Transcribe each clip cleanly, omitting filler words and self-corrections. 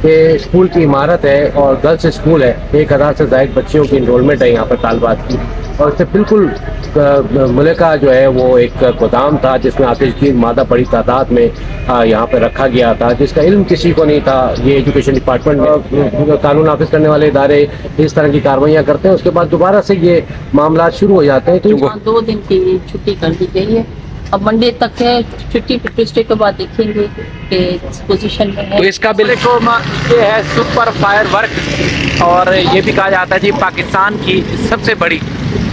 कि स्कूल की इमारत है और गर्ल्स स्कूल है, 1000 से ज़ायद बच्चियों की इनरोलमेंट है यहाँ पर तालबात की। और इससे बिल्कुल मुल्का जो है वो एक गोदाम था जिसमें आतिश की मादा बड़ी तादाद में यहाँ पर रखा गया था, जिसका इल्म किसी को नहीं था। ये एजुकेशन डिपार्टमेंट में कानून नाफिज करने वाले इदारे इस तरह की कार्रवाइयाँ करते हैं, उसके बाद दोबारा से ये मामला शुरू हो जाते हैं। तो 2 दिन की छुट्टी कर दी गई है, अब मंडे तक है छुट्टी, फिर ट्यूसडे के बाद देखेंगे कि इस पोजीशन में है। तो इसका बिल को ये है सुपर फायर वर्क, और ये भी कहा जाता है जी पाकिस्तान की सबसे बड़ी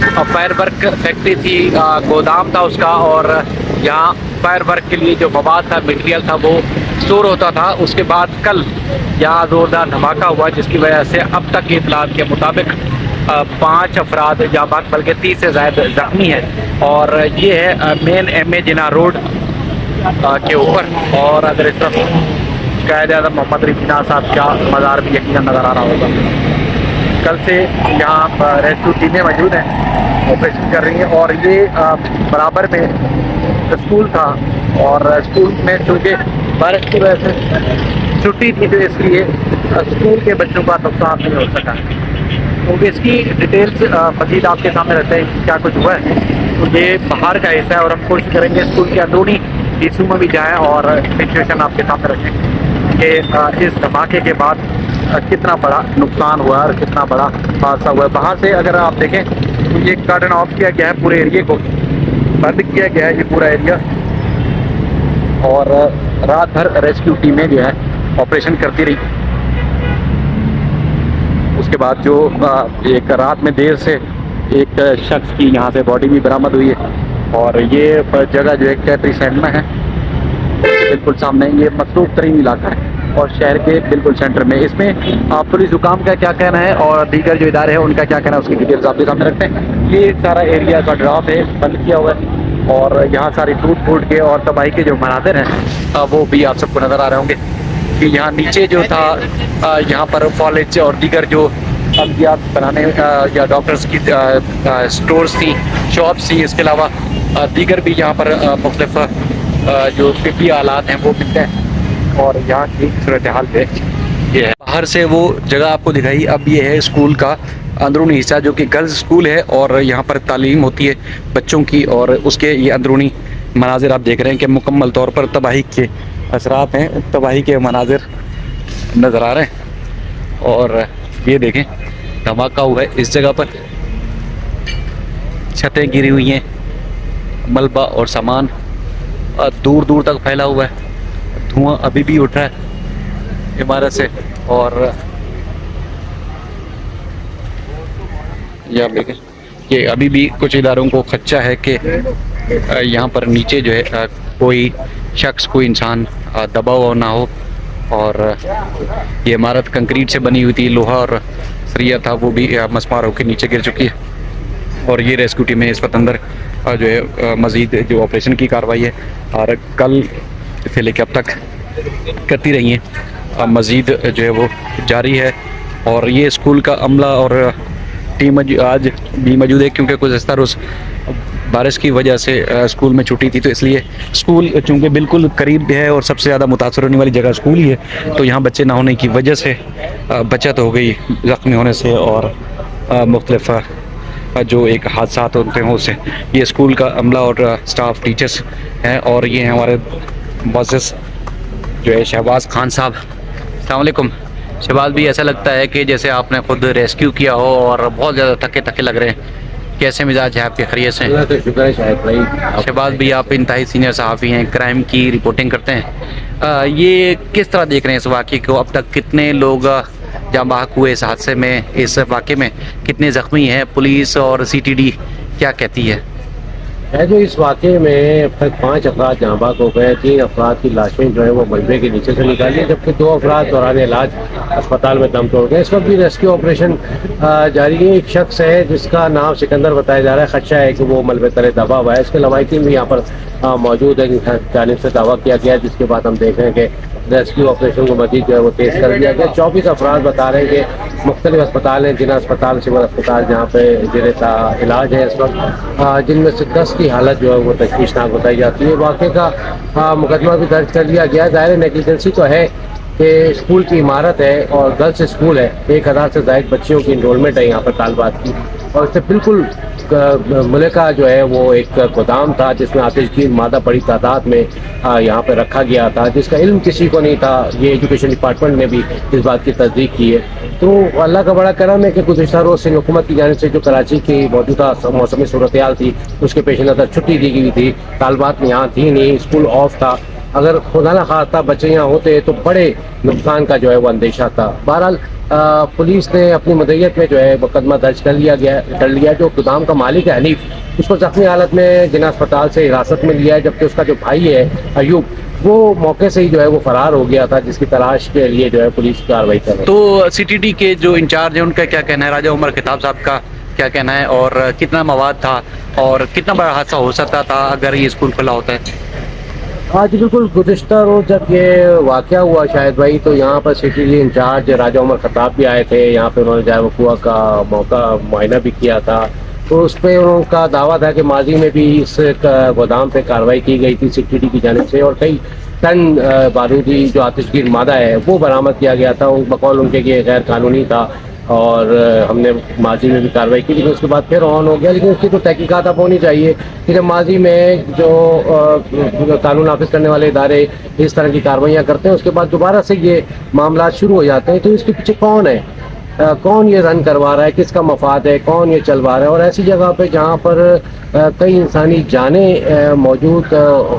फायर वर्क फैक्ट्री थी, गोदाम था उसका। और यहाँ फायर वर्क के लिए जो मवाद था, मटेरियल था, वो स्टोर होता था। उसके बाद कल यहाँ जोरदार धमाका हुआ, जिसकी वजह से अब तक के इतलात के मुताबिक 5 अफराद या बल्कि 30 से ज़्यादा जख्मी हैं। और ये है मेन MA जिना रोड के ऊपर। और अगर इस तरफ कायद आज़म मोहम्मद रिफिना साहब का मज़ार भी यकीनन नज़र आ रहा होगा। कल से यहाँ रेस्क्यू टीमें मौजूद हैं, ऑपरेशन कर रही हैं। और ये बराबर में स्कूल था, और स्कूल में चूँकि बारिश की वजह से छुट्टी थी, तो इसलिए स्कूल के बच्चों का नुकसान नहीं हो सका। तो इसकी डिटेल्स मज़ीद आपके सामने रहते हैं क्या कुछ हुआ है। तो ये बाहर का हिस्सा है, और हम कोशिश करेंगे स्कूल के अंदरूनी हिस्सों में भी जाएँ और सिचुएशन आपके सामने रखें कि इस धमाके के बाद कितना बड़ा नुकसान हुआ और कितना बड़ा हादसा हुआ है। बाहर से अगर आप देखें तो ये कार्डन ऑफ किया गया है, पूरे एरिया को बंद किया गया है, ये पूरा एरिया। और रात भर रेस्क्यू टीमें जो है ऑपरेशन करती रही। उसके बाद जो एक रात में देर से एक शख्स की यहाँ से बॉडी भी बरामद हुई है। और ये जगह जो है कैटरी सैंड में है, बिल्कुल सामने। ये मसरूफ तरीन इलाका है और शहर के बिल्कुल सेंटर में। इसमें पुलिस हुकाम का क्या कहना है और दीगर जो इदारे हैं उनका क्या कहना है, उसकी डिटेल्स आपके सामने रखते हैं। ये सारा एरिया का ड्राफ है, बंद किया हुआ है। और यहाँ सारी टूट फूट के और तबाही के जो मनाजिर हैं वो भी आप सबको नज़र आ रहे होंगे कि यहाँ नीचे जो था यहाँ पर कॉलेज और दीगर जो अद्वियात बनाने या डॉक्टर्स की स्टोर्स थी, शॉप्स थी। इसके अलावा दीगर भी यहाँ पर मुख्तलिफ जो तिब्बी आलात हैं वो मिलते हैं। और यहाँ की सूरत हाल पे ये है। बाहर से वो जगह आपको दिखाई, अब ये है स्कूल का अंदरूनी हिस्सा जो कि गर्ल्स स्कूल है, और यहाँ पर तालीम होती है बच्चों की। और उसके ये अंदरूनी मनाजिर आप देख रहे हैं कि मुकम्मल तौर पर तबाही के असरात हैं, तबाही के मनाजिर नज़र आ रहे हैं। और ये देखें धमाका हुआ है इस जगह पर, छतें गिरी हुई हैं, मलबा और सामान दूर दूर तक फैला हुआ है। धुआं अभी भी उठ रहा है इमारत से। और ये आप देखें कि अभी भी कुछ इदारों को खदशा है कि यहाँ पर नीचे जो है कोई शख्स, कोई इंसान दबा हुआ ना हो। और ये इमारत कंक्रीट से बनी हुई थी, लोहा और सरिया था, वो भी मसमार होकर नीचे गिर चुकी है। और ये रेस्क्यू टीमें इस वक्त अंदर जो है मज़ीद जो ऑपरेशन की कार्रवाई है और कल से लेकर अब तक करती रही हैं, मज़ीद जो है वो जारी है। और ये स्कूल का अमला और टीम आज भी मौजूद है, क्योंकि गुज़श्ता रोज़ बारिश की वजह से स्कूल में छुट्टी थी, तो इसलिए स्कूल चूँकि बिल्कुल करीब है और सबसे ज़्यादा मुतासर होने वाली जगह स्कूल ही है, तो यहाँ बच्चे ना होने की वजह से बचत हो गई ज़ख्मी होने से और मुख्तलिफ जो एक हादसा होते हैं उससे। ये स्कूल का अमला और स्टाफ टीचर्स हैं। और ये हैं हमारे मुअज़्ज़िज़ जो है शहबाज खान साहब। अस्सलाम वालेकुम। शहबाज भी, ऐसा लगता है कि जैसे आपने खुद रेस्क्यू किया हो और बहुत ज़्यादा थके थके लग रहे हैं, कैसे मिजाज है आपके? खैरियत से? तो शुक्र है शायद भाई। शहबाज भी, आप इंतहाई सीनियर सहाफ़ी हैं, क्राइम की रिपोर्टिंग करते हैं। ये किस तरह देख रहे हैं इस वाक़े को? अब तक कितने लोग जाँ बहक हुए इस हादसे में, इस वाक़े में कितने ज़ख्मी हैं? पुलिस और CTD क्या कहती है? जो इस वाक़े में अब तक 5 अफराद जाँ बहक हो गए। 3 अफराद की लाशें जो है वो मलबे के नीचे से निकाली, जबकि 2 अफराद दौरान इलाज अस्पताल में दम तोड़ गए। इस वक्त भी रेस्क्यू ऑपरेशन जारी है। एक शख्स है जिसका नाम सिकंदर बताया जा रहा है, खदशा है कि वो मलबे तले दबा हुआ है। इसके लवाहिकीन भी यहाँ पर मौजूद है, जानिब से दावा किया गया, जिसके बाद हम देख रहे हैं कि रेस्क्यू ऑपरेशन को मजीद जो है वो तेज़ कर दिया गया। 24 अफराद बता रहे हैं कि मुख्तलिफ अस्पताल हैं, जिला अस्पताल, सिविल अस्पताल, जहाँ पे जिन्हें इलाज है इस वक्त, जिनमें से 10 की हालत जो है वो तशवीशनाक बताई जाती है। वाक़े का मुकदमा भी दर्ज कर लिया गया। ज़ाहिर नेग्लिजेंसी तो है, कि स्कूल की इमारत है और गर्ल्स स्कूल है, 1000 से ज़ायद बच्चियों की इनरोलमेंट है यहाँ पर तालबात की, और इससे बिल्कुल मुल्का जो है वो एक गोदाम था जिसमें आतिशगीर मादा बड़ी तादाद में यहाँ पे रखा गया था, जिसका इल्म किसी को नहीं था। ये एजुकेशन डिपार्टमेंट ने भी इस बात की तस्दीक की है। तो अल्लाह का बड़ा करम है कि गुज़िश्ता रोज़ सिंध हुकूमत की जानिब से जो कराची की मौजूदा मौसमी सूरत हाल थी उसके पेश नज़र छुट्टी दी गई थी। तालबात यहाँ थी नहीं, स्कूल ऑफ था। अगर खुदा न खास्ता बच्चे यहाँ होते तो बड़े नुकसान का जो है वो अंदेशा था। बहरहाल पुलिस ने अपनी मदयत में जो है मुकदमा दर्ज कर लिया। जो गोदाम का मालिक है हनीफ, उसको जख्मी हालत में जिना अस्पताल से हिरासत में लिया है, जबकि उसका जो भाई है अयूब वो मौके से ही जो है वो फरार हो गया था, जिसकी तलाश के लिए जो है पुलिस कार्रवाई कर रही है। तो सीटीडी के जो इंचार्ज है उनका क्या कहना है, राजा उमर खिताब साहब का क्या कहना है, और कितना मवाद था और कितना बड़ा हादसा हो सकता था अगर ये स्कूल खुला होता है? आज बिल्कुल गुज़िश्ता रोज़ जब ये वाक़या हुआ शायद भाई, तो यहाँ पर सिटी इंचार्ज राजा उमर खताब भी आए थे। यहाँ पे उन्होंने जाए वक़ुआ का मौका मुआयना भी किया था। तो उस पर उनका दावा था कि माजी में भी इस गोदाम पे कार्रवाई की गई थी सिटी की जानिब से, और कई टन बारूदी जो आतिशगीर मादा है वो बरामद किया गया था। बकौल उनके ये गैर कानूनी था और हमने माजी में भी कार्रवाई की, लेकिन उसके बाद फिर ऑन हो गया। लेकिन उसकी तो तहकीकात अब होनी चाहिए कि जब माजी में जो कानून नाफिज करने वाले इदारे इस तरह की कार्रवाइयाँ करते हैं, उसके बाद दोबारा से ये मामला शुरू हो जाते हैं, तो इसके पीछे कौन है, कौन ये रन करवा रहा है, किसका मफाद है, कौन ये चलवा रहा है। और ऐसी जगह पे जहाँ पर कई इंसानी जानें मौजूद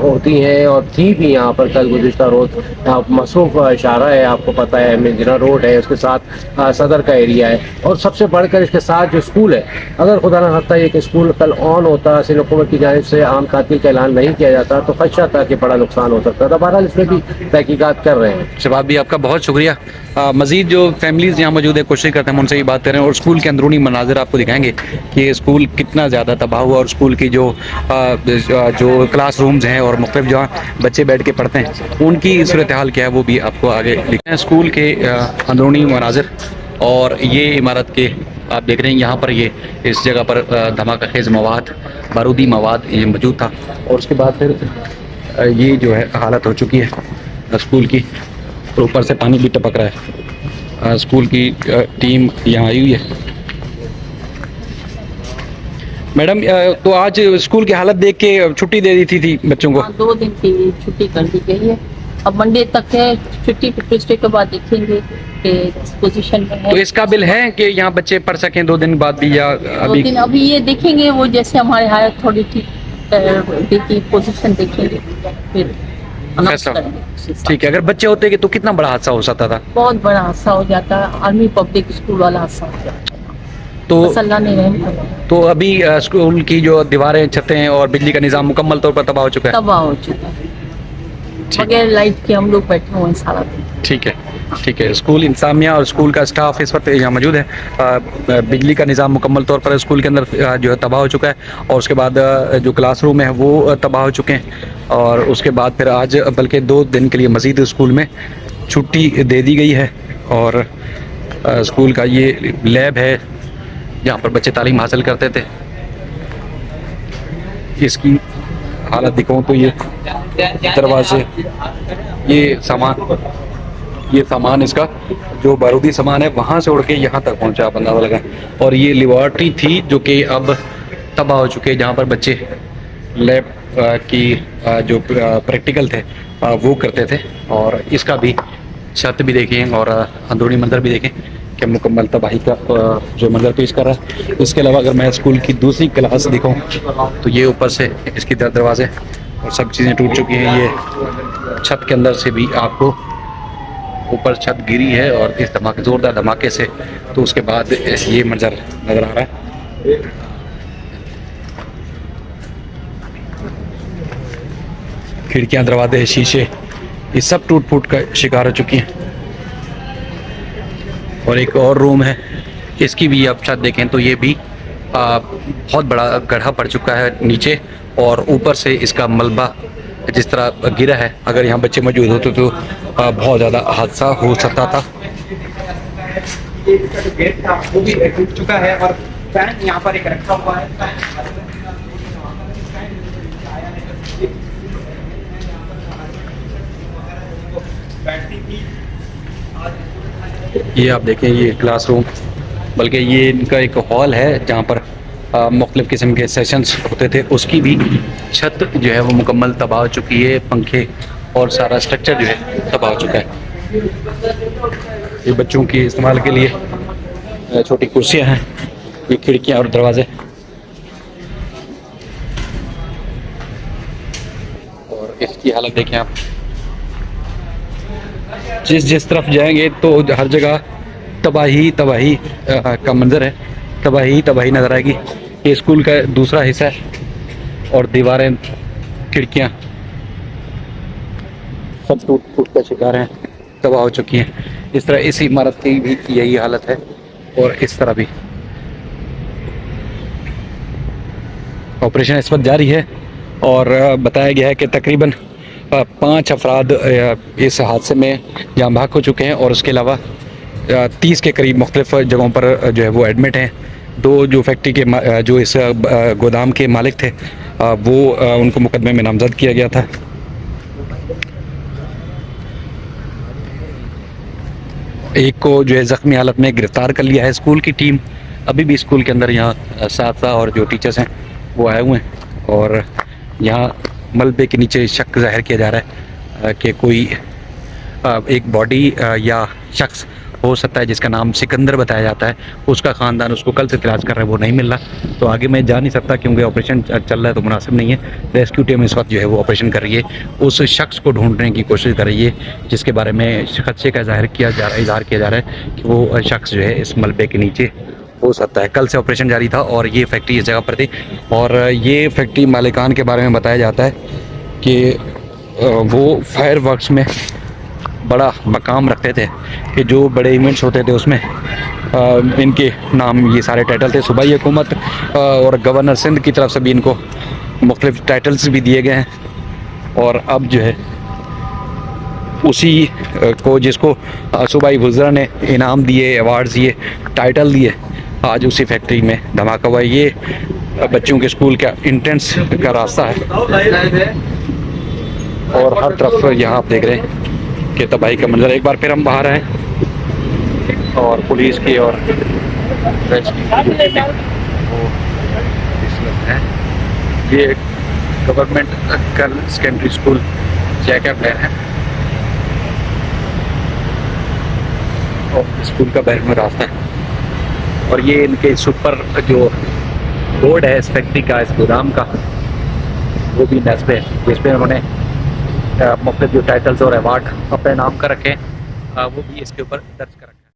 होती हैं और थी भी यहाँ पर कल गुज़िश्ता रोज़ मसरूफ़ इशारा है, आपको पता है मिंजना रोड है, उसके साथ सदर का एरिया है, और सबसे बढ़कर इसके साथ जो स्कूल है, अगर खुदा न खास्ता ये कि स्कूल कल ऑन होता, सिंध हुकूमत की जानिब से आम कातिल का ऐलान नहीं किया जाता, तो खदशा था कि बड़ा नुकसान हो सकता था। बहरहाल इसमें भी तहकीकात कर रहे हैं। शबाब भी आपका बहुत शुक्रिया। मज़ीद जो फैमिलीज़ यहाँ मौजूद है कोशिश करते हैं हम उनसे ही बात करें और स्कूल के अंदरूनी मनाजिर आपको दिखाएंगे कि स्कूल कितना ज़्यादा तबाह हुआ और स्कूल की जो क्लास रूम्स हैं और मुख्तलिफ जहाँ बच्चे बैठ के पढ़ते हैं उनकी सूरत हाल क्या है वो भी आपको आगे दिखाएं हैं। स्कूल के अंदरूनी मनाजिर और ये इमारत के आप देख रहे हैं यहाँ पर ये इस जगह पर धमाका खेज़ मवाद, बारूदी मवाद ये मौजूद था, और उसके बाद फिर ये जो है हालत हो चुकी है स्कूल की, और ऊपर से पानी भी टपक रहा है। स्कूल की टीम यहाँ आई हुई है। मैडम तो आज स्कूल की हालत देख के छुट्टी दे दी थी बच्चों को? 2 दिन की छुट्टी कर दी गई है। अब मंडे तक है छुट्टी, ट्यूसडे के बाद देखेंगे कि पोजीशन में है। तो इस काबिल है कि यहाँ बच्चे पढ़ सकें 2 दिन बाद भी, या अभी? 2 दिन अभी ये देखेंगे, वो जैसे हमारे हालत थोड़ी ठीक पोजीशन देखेंगे फिर अनाउंस फैसला। करेंगे। ठीक है, अगर बच्चे होते कि तो कितना बड़ा हादसा हो सकता था? बहुत बड़ा हादसा हो जाता है, आर्मी पब्लिक स्कूल वाला हादसा हो जाता है। तो बस अल्लाह ने रहम करा। तो अभी स्कूल की जो दीवारें, छतें और बिजली का निज़ाम मुकम्मल तौर पर तबाह हो चुका है? तबाह हो चुका है, बगैर लाइट के हम लोग बैठे हुए हैं सारा दिन। ठीक है, ठीक है। स्कूल इंतजामिया और स्कूल का स्टाफ इस वक्त यहाँ मौजूद है। बिजली का निज़ाम मुकम्मल तौर पर स्कूल के अंदर जो है तबाह हो चुका है, और उसके बाद जो क्लासरूम है वो तबाह हो चुके हैं, और उसके बाद फिर आज बल्कि 2 दिन के लिए मज़ीद स्कूल में छुट्टी दे दी गई है। और स्कूल का ये लैब है जहाँ पर बच्चे तालीम हासिल करते थे। इसकी हालत दिखाऊँ तो ये दरवाजे, ये सामान इसका जो बारूदी सामान है वहाँ से उड़ के यहाँ तक पहुँचा, आप अंदाज़ा लगाएं। और ये लेबॉर्ट्री थी जो कि अब तबाह हो चुके हैं, जहाँ पर बच्चे लैब की जो प्रैक्टिकल थे वो करते थे। और इसका भी छत भी देखें और अंदरूनी मंजर भी देखें कि मुकम्मल तबाही का जो मंजर पेश कर रहा है। इसके अलावा अगर मैं स्कूल की दूसरी क्लास दिखाऊँ तो ये ऊपर से इसकी दरवाजे और सब चीज़ें टूट चुकी हैं। ये छत के अंदर से भी आपको ऊपर छत गिरी है और इस धमाके, ज़ोरदार धमाके से, तो उसके बाद ये मंजर नज़र आ रहा है। खिड़कियाँ, दरवाजे, शीशे ये सब टूट फूट का शिकार हो चुकी हैं। और एक और रूम है, इसकी भी आप छत देखें तो ये भी बहुत बड़ा गड्ढा पड़ चुका है नीचे, और ऊपर से इसका मलबा जिस तरह गिरा है, अगर यहाँ बच्चे मौजूद होते तो बहुत ज़्यादा हादसा हो सकता था। वो भी टूट चुका है और फैन यहाँ पर एक रखा हुआ है। बैटरी की ये आप देखें, ये क्लासरूम, बल्कि ये इनका एक हॉल है जहाँ पर मुख्तलिफ़ किस्म के सेशंस होते थे, उसकी भी छत जो है वो मुकम्मल तबाह हो चुकी है, पंखे और सारा स्ट्रक्चर जो है तबाह हो चुका है। ये बच्चों के इस्तेमाल के लिए छोटी कुर्सियाँ हैं, ये खिड़कियाँ और दरवाजे, और इसकी हालत देखें आप। जिस तरफ जाएंगे तो हर जगह तबाही तबाही का मंजर है, तबाही नज़र आएगी। ये स्कूल का दूसरा हिस्सा है और दीवारें, खिड़कियाँ सब टूट का शिकार हैं, तबाह हो चुकी हैं। इस तरह इस इमारत की भी यही हालत है और इस तरह भी। ऑपरेशन इस वक्त जारी है और बताया गया है कि तकरीबन 5 अफराद इस हादसे में जाँ भाग हो चुके हैं और उसके अलावा 30 के करीब मुख्तलिफ जगहों पर जो है वो एडमिट हैं। 2 जो फैक्ट्री के जो इस गोदाम के मालिक थे वो उनको मुकदमे में नामजद किया गया था। एक को जो है ज़ख्मी हालत में गिरफ़्तार कर लिया है स्कूल की टीम। अभी भी स्कूल के अंदर यहाँ साथ और जो टीचर्स हैं वो आए हुए हैं और यहाँ मलबे के नीचे शक जाहिर किया जा रहा है कि कोई एक बॉडी या शख्स हो सकता है जिसका नाम सिकंदर बताया जाता है। उसका ख़ानदान उसको कल से तलाश कर रहा है, वो नहीं मिल रहा। तो आगे मैं जा नहीं सकता क्योंकि ऑपरेशन चल रहा है तो मुनासिब नहीं है। रेस्क्यू टीम इस वक्त जो है वो ऑपरेशन कर रही है, उस शख्स को ढूंढने की कोशिश कर रही है जिसके बारे में खदशे का इजहार किया जा रहा है कि वो शख्स जो है इस मलबे के नीचे हो सकता है। कल से ऑपरेशन जारी था और ये फैक्ट्री इस जगह पर थी और ये फैक्ट्री मालिकान के बारे में बताया जाता है कि वो फायर वर्क्स में बड़ा मकाम रखते थे कि जो बड़े इवेंट्स होते थे उसमें इनके नाम ये सारे टाइटल थे। सूबाई हुकूमत और गवर्नर सिंध की तरफ से भी इनको मुख्तलिफ टाइटल्स भी दिए गए हैं और अब जो है उसी को जिसको सूबाई वज़रा ने इनाम दिए, अवार्ड्स दिए, टाइटल दिए, आज उसी फैक्ट्री में धमाका हुआ। ये बच्चों के स्कूल का एंट्रेंस का रास्ता है और हर तरफ यहाँ आप देख रहे हैं कि तबाही का मंजर। एक बार फिर हम बाहर आए और पुलिस की और है ये government girls secondary school Jacob है और स्कूल का बैक में रास्ता है और ये इनके सुपर जो बोर्ड है इस फैक्ट्री का, इस गोदाम का, वो भी नस्ब है जिसमें उन्होंने मुख्तलिफ जो टाइटल्स और अवार्ड अपने नाम कर रखे हैं वो भी इसके ऊपर दर्ज कर रखे हैं।